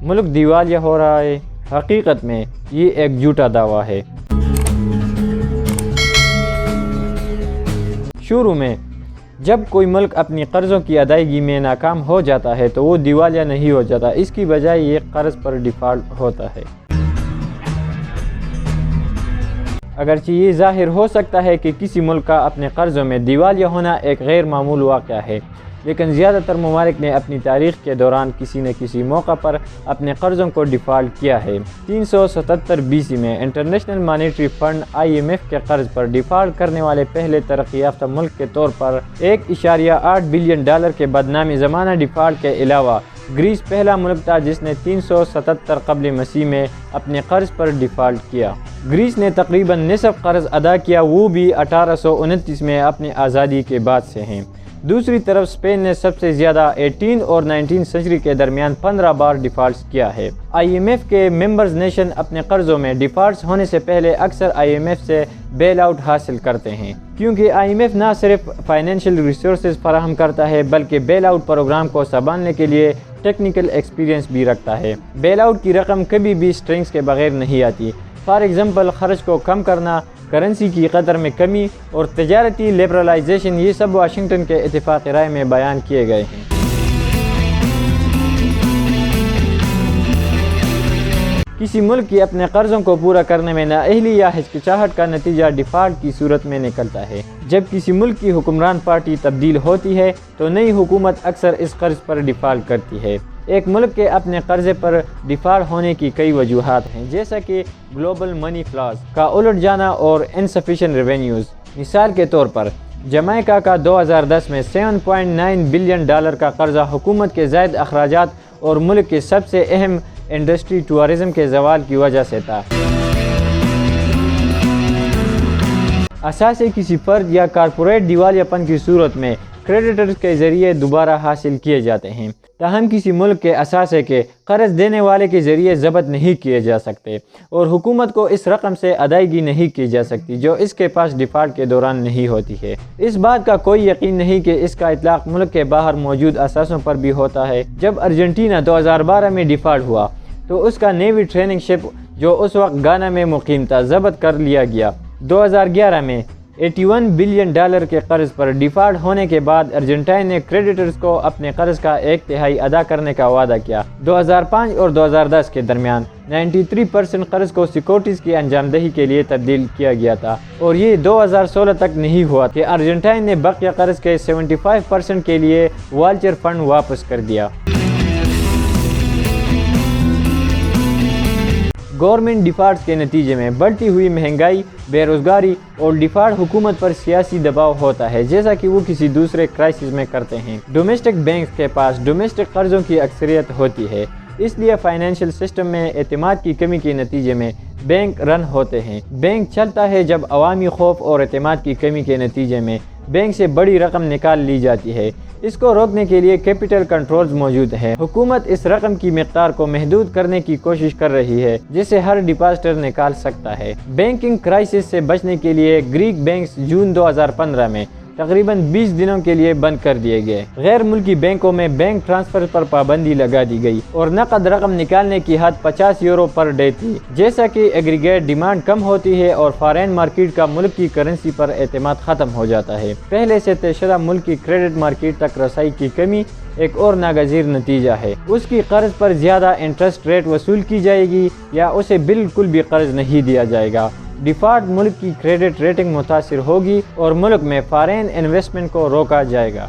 ملک دیوالیہ ہو رہا ہے، حقیقت میں یہ ایک جھوٹا دعویٰ ہے۔ شروع میں جب کوئی ملک اپنی قرضوں کی ادائیگی میں ناکام ہو جاتا ہے تو وہ دیوالیہ نہیں ہو جاتا، اس کی بجائے یہ قرض پر ڈیفالٹ ہوتا ہے۔ اگرچہ یہ ظاہر ہو سکتا ہے کہ کسی ملک کا اپنے قرضوں میں دیوالیہ ہونا ایک غیر معمول واقعہ ہے، لیکن زیادہ تر ممالک نے اپنی تاریخ کے دوران کسی نہ کسی موقع پر اپنے قرضوں کو ڈیفالٹ کیا ہے۔ 377 BC میں انٹرنیشنل مانیٹری فنڈ IMF کے قرض پر ڈیفالٹ کرنے والے پہلے ترقی یافتہ ملک کے طور پر $1.8 بلین کے بدنامی زمانہ ڈیفالٹ کے علاوہ گریس پہلا ملک تھا جس نے 377 قبل مسیح میں اپنے قرض پر ڈیفالٹ کیا۔ گریس نے تقریباً نصف قرض ادا کیا، وہ بھی 1829 میں اپنی آزادی کے بعد سے ہیں۔ دوسری طرف اسپین نے سب سے زیادہ 18 اور 19 صدی کے درمیان 15 بار ڈیفالٹس کیا ہے۔ IMF کے ممبرز نیشن اپنے قرضوں میں ڈیفالٹس ہونے سے پہلے اکثر IMF سے بیل آؤٹ حاصل کرتے ہیں، کیونکہ IMF نہ صرف فائنینشیل ریسورسز فراہم کرتا ہے بلکہ بیل آؤٹ پروگرام کو سنبھالنے کے لیے ٹیکنیکل ایکسپیرینس بھی رکھتا ہے۔ بیل آؤٹ کی رقم کبھی بھی سٹرنگز کے بغیر نہیں آتی۔ فار ایگزامپل، خرچ کو کم کرنا، کرنسی کی قدر میں کمی اور تجارتی لبرلائزیشن، یہ سب واشنگٹن کے اتفاق رائے میں بیان کیے گئے ہیں۔ کسی ملک کی اپنے قرضوں کو پورا کرنے میں نااہلی یا ہچکچاہٹ کا نتیجہ ڈیفالٹ کی صورت میں نکلتا ہے۔ جب کسی ملک کی حکمران پارٹی تبدیل ہوتی ہے تو نئی حکومت اکثر اس قرض پر ڈیفالٹ کرتی ہے۔ ایک ملک کے اپنے قرضے پر ڈیفالٹ ہونے کی کئی وجوہات ہیں، جیسا کہ گلوبل منی فلاز کا الٹ جانا اور انسفیشینٹ ریونیوز۔ مثال کے طور پر جمیکا کا 2010 میں $7.9 بلین کا قرضہ حکومت کے زائد اخراجات اور ملک کے سب سے اہم انڈسٹری ٹورازم کے زوال کی وجہ سے تھا۔ اثاثے کسی فرد یا کارپوریٹ دیوالیہ پن کی صورت میں کریڈیٹرز کے ذریعے دوبارہ حاصل کیے جاتے ہیں، تاہم کسی ملک کے اثاثے کے قرض دینے والے کے ذریعے ضبط نہیں کیے جا سکتے اور حکومت کو اس رقم سے ادائیگی نہیں کی جا سکتی جو اس کے پاس ڈیفالٹ کے دوران نہیں ہوتی ہے۔ اس بات کا کوئی یقین نہیں کہ اس کا اطلاق ملک کے باہر موجود اثاثوں پر بھی ہوتا ہے۔ جب ارجنٹینا 2012 میں ڈیفالٹ ہوا تو اس کا نیوی ٹریننگ شپ جو اس وقت گانا میں مقیم تھا ضبط کر لیا گیا۔ 2011 میں $81 بلین کے قرض پر ڈیفالٹ ہونے کے بعد ارجنٹائن نے کریڈیٹرز کو اپنے قرض کا 1/3 ادا کرنے کا وعدہ کیا۔ 2005 اور 2010 کے درمیان 93% قرض کو سیکورٹیز کی انجام دہی کے لیے تبدیل کیا گیا تھا، اور یہ 2016 تک نہیں ہوا کہ ارجنٹائن نے بقیہ قرض کے 75% کے لیے والچر فنڈ واپس کر دیا۔ گورنمنٹ ڈیفالٹس کے نتیجے میں بڑھتی ہوئی مہنگائی، بے روزگاری اور ڈیفالٹ حکومت پر سیاسی دباؤ ہوتا ہے، جیسا کہ وہ کسی دوسرے کرائسس میں کرتے ہیں۔ ڈومیسٹک بینکس کے پاس ڈومیسٹک قرضوں کی اکثریت ہوتی ہے، اس لیے فائنینشیل سسٹم میں اعتماد کی کمی کے نتیجے میں بینک رن ہوتے ہیں۔ بینک چلتا ہے جب عوامی خوف اور اعتماد کی کمی کے نتیجے میں بینک سے بڑی رقم نکال لی جاتی ہے۔ اس کو روکنے کے لیے کیپٹل کنٹرولز موجود ہیں۔ حکومت اس رقم کی مقدار کو محدود کرنے کی کوشش کر رہی ہے جسے ہر ڈپازیٹر نکال سکتا ہے۔ بینکنگ کرائسس سے بچنے کے لیے گریک بینکس جون 2015 میں تقریباً 20 دنوں کے لیے بند کر دیے گئے۔ غیر ملکی بینکوں میں بینک ٹرانسفر پر پابندی لگا دی گئی اور نقد رقم نکالنے کی حد €50 پر ڈے تھی۔ جیسا کہ ایگریگیٹ ڈیمانڈ کم ہوتی ہے اور فارین مارکیٹ کا ملک کی کرنسی پر اعتماد ختم ہو جاتا ہے، پہلے سے طے شدہ ملک کی کریڈٹ مارکیٹ تک رسائی کی کمی ایک اور ناگزیر نتیجہ ہے۔ اس کی قرض پر زیادہ انٹرسٹ ریٹ وصول کی جائے گی یا اسے بالکل بھی قرض نہیں دیا جائے گا۔ ڈیفالٹ ملک کی کریڈٹ ریٹنگ متاثر ہوگی اور ملک میں فارین انویسٹمنٹ کو روکا جائے گا۔